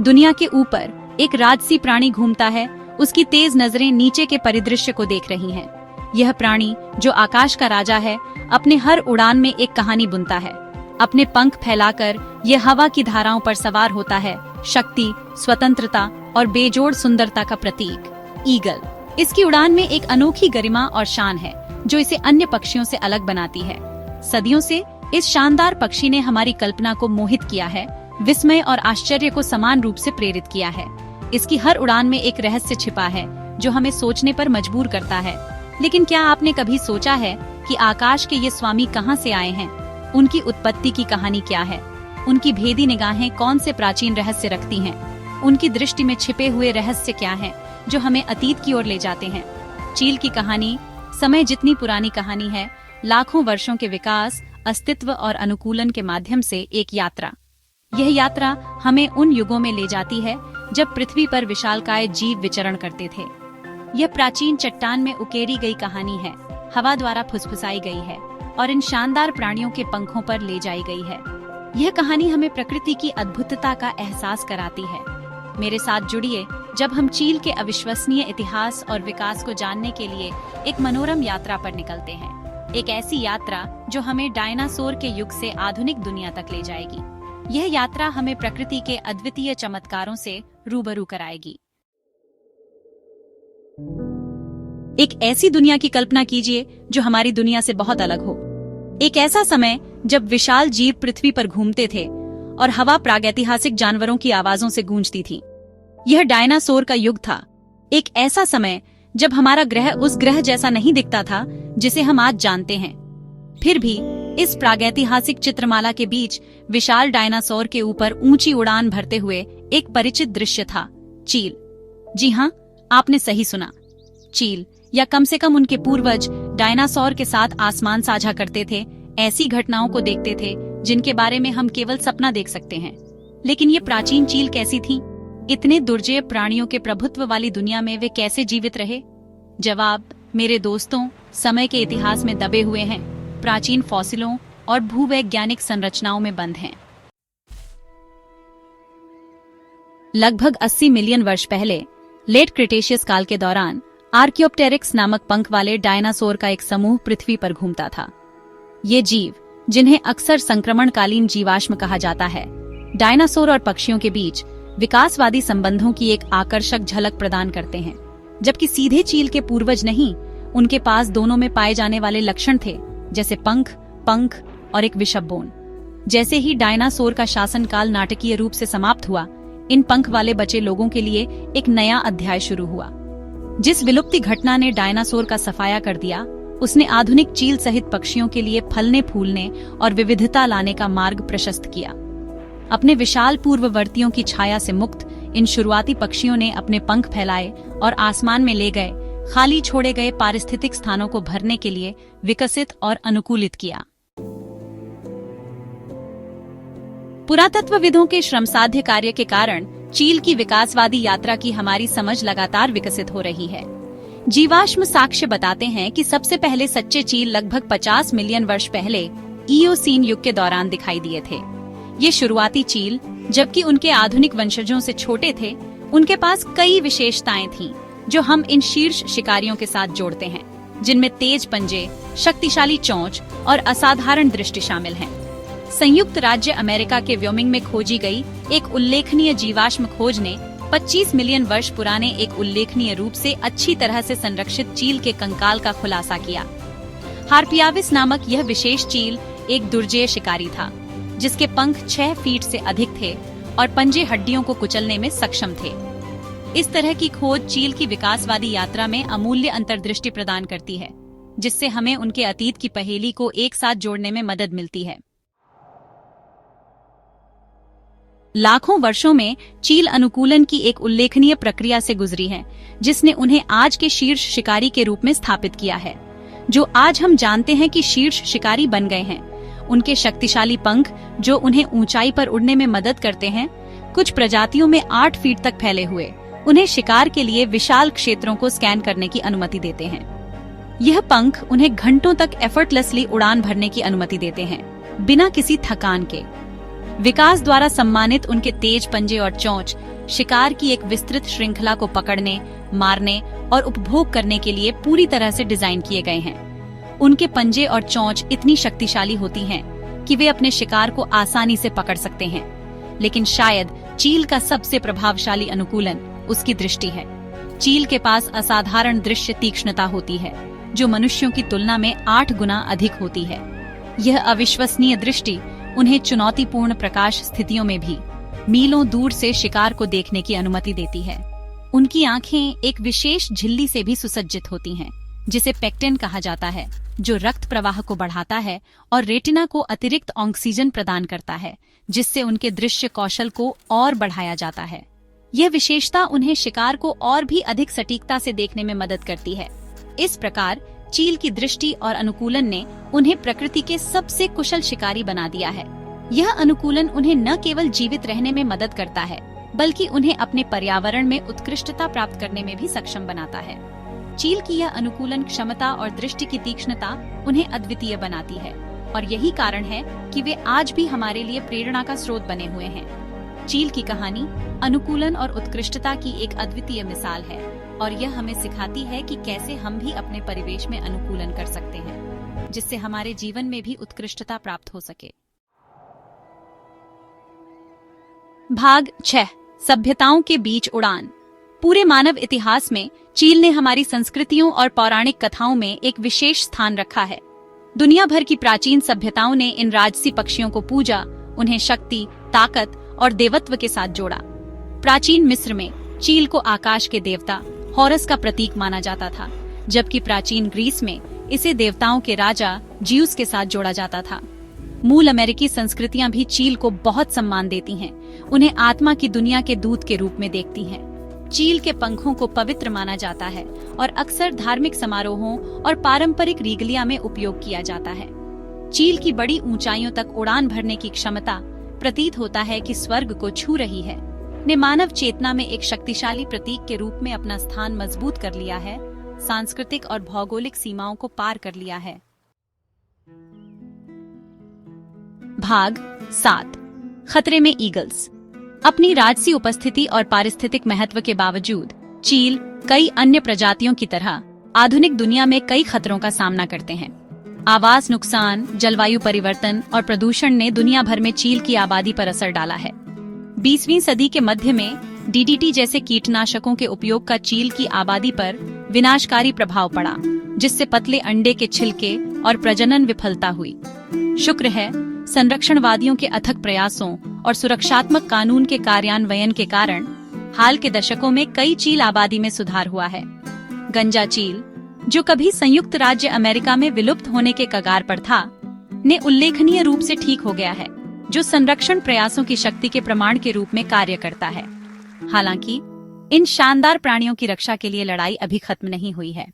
दुनिया के ऊपर एक राजसी प्राणी घूमता है। उसकी तेज नजरें नीचे के परिदृश्य को देख रही हैं। यह प्राणी, जो आकाश का राजा है, अपने हर उड़ान में एक कहानी बुनता है। अपने पंख फैलाकर यह हवा की धाराओं पर सवार होता है, शक्ति, स्वतंत्रता और बेजोड़ सुंदरता का प्रतीक। ईगल, इसकी उड़ान में एक अनोखी गरिमा और शान है, जो इसे अन्य पक्षियों से अलग बनाती है। सदियों से इस शानदार पक्षी ने हमारी कल्पना को मोहित किया है, विस्मय और आश्चर्य को समान रूप से प्रेरित किया है। इसकी हर उड़ान में एक रहस्य छिपा है, जो हमें सोचने पर मजबूर करता है। लेकिन क्या आपने कभी सोचा है कि आकाश के ये स्वामी कहाँ से आए हैं? उनकी उत्पत्ति की कहानी क्या है? उनकी भेदी निगाहें कौन से प्राचीन रहस्य रखती हैं? उनकी दृष्टि में छिपे हुए रहस्य क्या हैं, जो हमें अतीत की ओर ले जाते हैं? चील की कहानी समय जितनी पुरानी कहानी है, लाखों वर्षों के विकास, अस्तित्व और अनुकूलन के माध्यम से एक यात्रा। यह यात्रा हमें उन युगों में ले जाती है जब पृथ्वी पर विशालकाय जीव विचरण करते थे। यह प्राचीन चट्टान में उकेरी गई कहानी है, हवा द्वारा फुसफुसाई गई है और इन शानदार प्राणियों के पंखों पर ले जाई गई है। यह कहानी हमें प्रकृति की अद्भुतता का एहसास कराती है। मेरे साथ जुड़िए जब हम चील के अविश्वसनीय इतिहास और विकास को जानने के लिए एक मनोरम यात्रा पर निकलते हैं। एक ऐसी यात्रा जो हमें डायनासोर के युग से आधुनिक दुनिया तक ले जाएगी। यह यात्रा हमें प्रकृति के अद्वितीय चमत्कारों से रूबरू कराएगी। एक ऐसी दुनिया की कल्पना कीजिए जो हमारी दुनिया से बहुत अलग हो। एक ऐसा समय जब विशाल जीव पृथ्वी पर घूमते थे और हवा प्रागैतिहासिक जानवरों की आवाजों से गूंजती थी। यह डायनासोर का युग था। एक ऐसा समय जब हमारा ग्रह उस ग्रह जैसा नहीं दिखता था जिसे हम आज जानते हैं। फिर भी इस प्रागैतिहासिक चित्रमाला के बीच विशाल डायनासोर के ऊपर ऊंची उड़ान भरते हुए एक परिचित दृश्य था, चील। जी हाँ, आपने सही सुना, चील, या कम से कम उनके पूर्वज डायनासोर के साथ आसमान साझा करते थे, ऐसी घटनाओं को देखते थे जिनके बारे में हम केवल सपना देख सकते हैं। लेकिन ये प्राचीन चील कैसी थी? इतने दुर्जय प्राणियों के प्रभुत्व वाली दुनिया में वे कैसे जीवित रहे? जवाब, मेरे दोस्तों, समय के इतिहास में दबे हुए हैं, प्राचीन फॉसिलों और भूवैज्ञानिक संरचनाओं में बंद हैं। लगभग 80 मिलियन वर्ष पहले, लेट क्रिटेशियस काल के दौरान, आर्कियोप्टेरिक्स नामक पंख वाले डायनासोर का एक समूह पृथ्वी पर घूमता था। ये जीव, जिन्हें अक्सर संक्रमणकालीन जीवाश्म कहा जाता है, डायनासोर और पक्षियों के बीच विकासवादी संबंधों की एक आकर्षक झलक प्रदान करते हैं। जबकि सीधे चील के पूर्वज नहीं, उनके पास दोनों में पाए जाने वाले लक्षण थे, जैसे पंख और एक विषबोन। जैसे ही डायनासोर का शासनकाल नाटकीय रूप से समाप्त हुआ, इन पंख वाले बचे लोगों के लिए एक नया अध्याय शुरू हुआ। जिस विलुप्ति घटना ने डायनासोर का सफाया कर दिया, उसने आधुनिक चील सहित पक्षियों के लिए फलने फूलने और विविधता लाने का मार्ग प्रशस्त किया। अपने विशाल पूर्ववर्तियों की छाया से मुक्त इन शुरुआती पक्षियों ने अपने पंख फैलाए और आसमान में ले गए खाली छोड़े गए पारिस्थितिक स्थानों को भरने के लिए विकसित और अनुकूलित किया। पुरातत्वविदों के श्रमसाध्य कार्य के कारण चील की विकासवादी यात्रा की हमारी समझ लगातार विकसित हो रही है। जीवाश्म साक्ष्य बताते हैं कि सबसे पहले सच्चे चील लगभग 50 मिलियन वर्ष पहले ईओसीन युग के दौरान दिखाई दिए थे। ये शुरुआती चील, जबकि उनके आधुनिक वंशजों से छोटे थे, उनके पास कई विशेषताएं थीं जो हम इन शीर्ष शिकारियों के साथ जोड़ते हैं, जिनमें तेज पंजे, शक्तिशाली चोंच और असाधारण दृष्टि शामिल हैं। संयुक्त राज्य अमेरिका के व्योमिंग में खोजी गई एक उल्लेखनीय जीवाश्म खोज ने 25 मिलियन वर्ष पुराने एक उल्लेखनीय रूप से अच्छी तरह से संरक्षित चील के कंकाल का खुलासा किया। हार्पियाविस नामक यह विशेष चील एक दुर्जेय शिकारी था, जिसके पंख 6 फीट से अधिक थे और पंजे हड्डियों को कुचलने में सक्षम थे। इस तरह की खोज चील की विकासवादी यात्रा में अमूल्य अंतर्दृष्टि प्रदान करती है, जिससे हमें उनके अतीत की पहेली को एक साथ जोड़ने में मदद मिलती है। लाखों वर्षों में चील अनुकूलन की एक उल्लेखनीय प्रक्रिया से गुजरी है, जिसने उन्हें आज के शीर्ष शिकारी के रूप में स्थापित किया है, जो आज हम जानते हैं कि शीर्ष शिकारी बन गए हैं। उनके शक्तिशाली पंख, जो उन्हें ऊंचाई पर उड़ने में मदद करते हैं, कुछ प्रजातियों में 8 फीट तक फैले हुए, उन्हें शिकार के लिए विशाल क्षेत्रों को स्कैन करने की अनुमति देते हैं। यह पंख उन्हें घंटों तक एफर्टलेसली उड़ान भरने की अनुमति देते हैं, बिना किसी थकान के। विकास द्वारा सम्मानित उनके तेज पंजे और चोंच शिकार की एक विस्तृत श्रृंखला को पकड़ने, मारने और उपभोग करने के लिए पूरी तरह से डिजाइन किए गए हैं। उनके पंजे और चोंच इतनी शक्तिशाली होती हैं कि वे अपने शिकार को आसानी से पकड़ सकते हैं। लेकिन शायद चील का सबसे प्रभावशाली अनुकूलन उसकी दृष्टि है। चील के पास असाधारण दृश्य तीक्ष्णता होती है, जो मनुष्यों की तुलना में 8 गुना अधिक होती है। यह अविश्वसनीय दृष्टि उन्हें चुनौतीपूर्ण प्रकाश स्थितियों में भी मीलों दूर से शिकार को देखने की अनुमति देती है। उनकी आंखें एक विशेष झिल्ली से भी सुसज्जित होती हैं, जिसे पेक्टिन कहा जाता है, जो रक्त प्रवाह को बढ़ाता है और रेटिना को अतिरिक्त ऑक्सीजन प्रदान करता है, जिससे उनके दृश्य कौशल को और बढ़ाया जाता है। यह विशेषता उन्हें शिकार को और भी अधिक सटीकता से देखने में मदद करती है। इस प्रकार चील की दृष्टि और अनुकूलन ने उन्हें प्रकृति के सबसे कुशल शिकारी बना दिया है। यह अनुकूलन उन्हें न केवल जीवित रहने में मदद करता है, बल्कि उन्हें अपने पर्यावरण में उत्कृष्टता प्राप्त करने में भी सक्षम बनाता है। चील की यह अनुकूलन क्षमता और दृष्टि की तीक्ष्णता उन्हें अद्वितीय बनाती है, और यही कारण है कि वे आज भी हमारे लिए प्रेरणा का स्रोत बने हुए हैं। चील की कहानी अनुकूलन और उत्कृष्टता की एक अद्वितीय मिसाल है, और यह हमें सिखाती है कि कैसे हम भी अपने परिवेश में अनुकूलन कर सकते हैं, जिससे हमारे जीवन में भी उत्कृष्टता प्राप्त हो सके। भाग 6, सभ्यताओं के बीच उड़ान। पूरे मानव इतिहास में चील ने हमारी संस्कृतियों और पौराणिक कथाओं में एक विशेष स्थान रखा है। दुनिया भर की प्राचीन सभ्यताओं ने इन राजसी पक्षियों को पूजा, उन्हें शक्ति, ताकत और देवत्व के साथ जोड़ा। प्राचीन मिस्र में चील को आकाश के देवता हॉरस का प्रतीक माना जाता था, जबकि प्राचीन ग्रीस में इसे देवताओं के राजा ज्यूस के साथ जोड़ा जाता था। मूल अमेरिकी संस्कृतियां भी चील को बहुत सम्मान देती हैं, उन्हें आत्मा की दुनिया के दूत के रूप में देखती हैं। चील के पंखों को पवित्र माना जाता है और अक्सर धार्मिक समारोहों और पारंपरिक रीगलिया में उपयोग किया जाता है। चील की बड़ी ऊंचाइयों तक उड़ान भरने की क्षमता प्रतीत होता है कि स्वर्ग को छू रही है, ने मानव चेतना में एक शक्तिशाली प्रतीक के रूप में अपना स्थान मजबूत कर लिया है, सांस्कृतिक और भौगोलिक सीमाओं को पार कर लिया है। भाग 7, खतरे में ईगल्स। अपनी राजसी उपस्थिति और पारिस्थितिक महत्व के बावजूद चील कई अन्य प्रजातियों की तरह आधुनिक दुनिया में कई खतरों का सामना करते हैं। आवास नुकसान, जलवायु परिवर्तन और प्रदूषण ने दुनिया भर में चील की आबादी पर असर डाला है। 20वीं सदी के मध्य में डीडीटी जैसे कीटनाशकों के उपयोग का चील की आबादी पर विनाशकारी प्रभाव पड़ा, जिससे पतले अंडे के छिलके और प्रजनन विफलता हुई। शुक्र है, संरक्षणवादियों के अथक प्रयासों और सुरक्षात्मक कानून के कार्यान्वयन के कारण हाल के दशकों में कई चील आबादी में सुधार हुआ है। गंजा चील, जो कभी संयुक्त राज्य अमेरिका में विलुप्त होने के कगार पर था, ने उल्लेखनीय रूप से ठीक हो गया है, जो संरक्षण प्रयासों की शक्ति के प्रमाण के रूप में कार्य करता है। हालांकि इन शानदार प्राणियों की रक्षा के लिए लड़ाई अभी खत्म नहीं हुई है।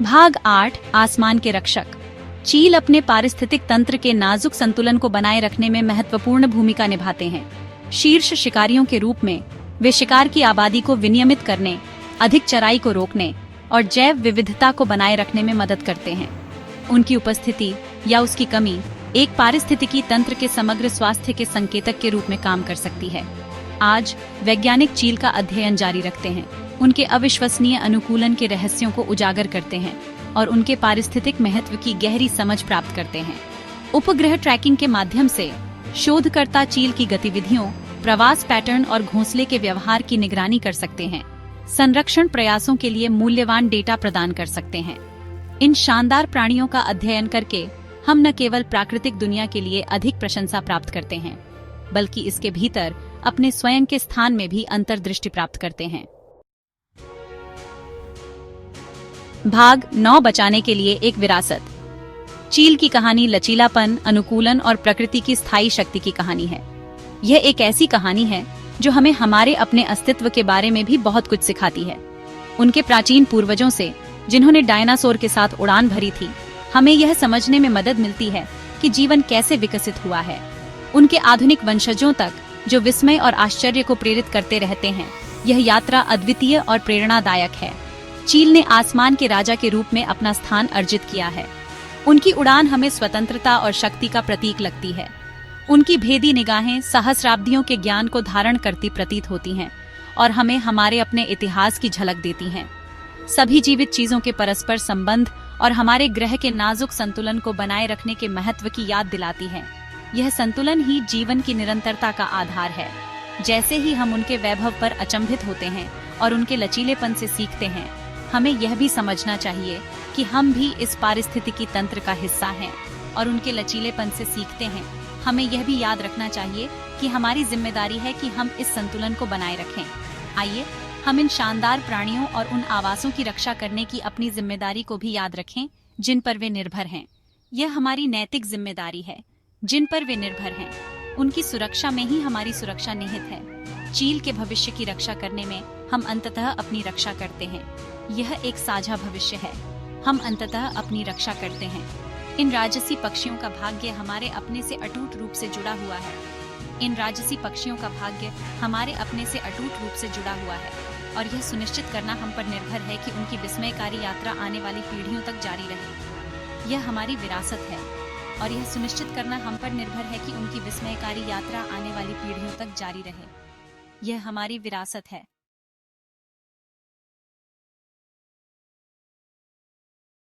भाग 8, आसमान के रक्षक। चील अपने पारिस्थितिक तंत्र के नाजुक संतुलन को बनाए रखने में महत्वपूर्ण भूमिका निभाते हैं। शीर्ष शिकारियों के रूप में वे शिकार की आबादी को विनियमित करने, अधिक चराई को रोकने और जैव विविधता को बनाए रखने में मदद करते हैं। उनकी उपस्थिति या उसकी कमी एक पारिस्थितिकी तंत्र के समग्र स्वास्थ्य के संकेतक के रूप में काम कर सकती है। आज वैज्ञानिक चील का अध्ययन जारी रखते हैं, उनके अविश्वसनीय अनुकूलन के रहस्यों को उजागर करते हैं और उनके पारिस्थितिक महत्व की गहरी समझ प्राप्त करते हैं। उपग्रह ट्रैकिंग के माध्यम से शोधकर्ता चील की गतिविधियों, प्रवास पैटर्न और घोंसले के व्यवहार की निगरानी कर सकते हैं, संरक्षण प्रयासों के लिए मूल्यवान डेटा प्रदान कर सकते हैं। इन शानदार प्राणियों का अध्ययन करके हम न केवल प्राकृतिक दुनिया के लिए अधिक प्रशंसा प्राप्त करते हैं, बल्कि इसके भीतर अपने स्वयं के स्थान में भी अंतर्दृष्टि प्राप्त करते हैं। भाग 9, बचाने के लिए एक विरासत। चील की कहानी लचीलापन, अनुकूलन और प्रकृति की स्थायी शक्ति की कहानी है। यह एक ऐसी कहानी है जो हमें हमारे अपने अस्तित्व के बारे में भी बहुत कुछ सिखाती है। उनके प्राचीन पूर्वजों से, जिन्होंने डायनासोर के साथ उड़ान भरी थी, हमें यह समझने में मदद मिलती है कि जीवन कैसे विकसित हुआ है। उनके आधुनिक वंशजों तक, जो विस्मय और आश्चर्य को प्रेरित करते रहते हैं, यह यात्रा अद्वितीय और प्रेरणादायक है। चील ने आसमान के राजा के रूप में अपना स्थान अर्जित किया है। उनकी उड़ान हमें स्वतंत्रता और शक्ति का प्रतीक लगती है। उनकी भेदी निगाहें सहस्राब्दियों के ज्ञान को धारण करती प्रतीत होती हैं और हमें हमारे अपने इतिहास की झलक देती हैं। सभी जीवित चीजों के परस्पर संबंध और हमारे ग्रह के नाजुक संतुलन को बनाए रखने के महत्व की याद दिलाती है। यह संतुलन ही जीवन की निरंतरता का आधार है। जैसे ही हम उनके वैभव पर अचंभित होते हैं और उनके लचीलेपन से सीखते हैं, हमें यह भी समझना चाहिए कि हम भी इस पारिस्थितिकी तंत्र का हिस्सा हैं और उनके लचीलेपन से सीखते हैं। हमें यह भी याद रखना चाहिए कि हमारी जिम्मेदारी है कि हम इस संतुलन को बनाए रखें। आइए हम इन शानदार प्राणियों और उन आवासों की रक्षा करने की अपनी जिम्मेदारी को भी याद रखें जिन पर वे निर्भर हैं। यह हमारी नैतिक जिम्मेदारी है। जिन पर वे निर्भर हैं, उनकी सुरक्षा में ही हमारी सुरक्षा निहित है। चील के भविष्य की रक्षा करने में हम अंततः अपनी रक्षा करते हैं। यह एक साझा भविष्य है। हम अंततः अपनी रक्षा करते हैं। इन राजसी पक्षियों का भाग्य हमारे अपने से अटूट रूप से जुड़ा हुआ है। इन राजसी पक्षियों का भाग्य हमारे अपने से अटूट रूप से जुड़ा हुआ है और यह सुनिश्चित करना हम पर निर्भर है कि उनकी विस्मयकारी यात्रा आने वाली पीढ़ियों तक जारी रहे। यह हमारी विरासत है और यह सुनिश्चित करना हम पर निर्भर है कि उनकी विस्मयकारी यात्रा आने वाली पीढ़ियों तक जारी रहे। यह हमारी विरासत है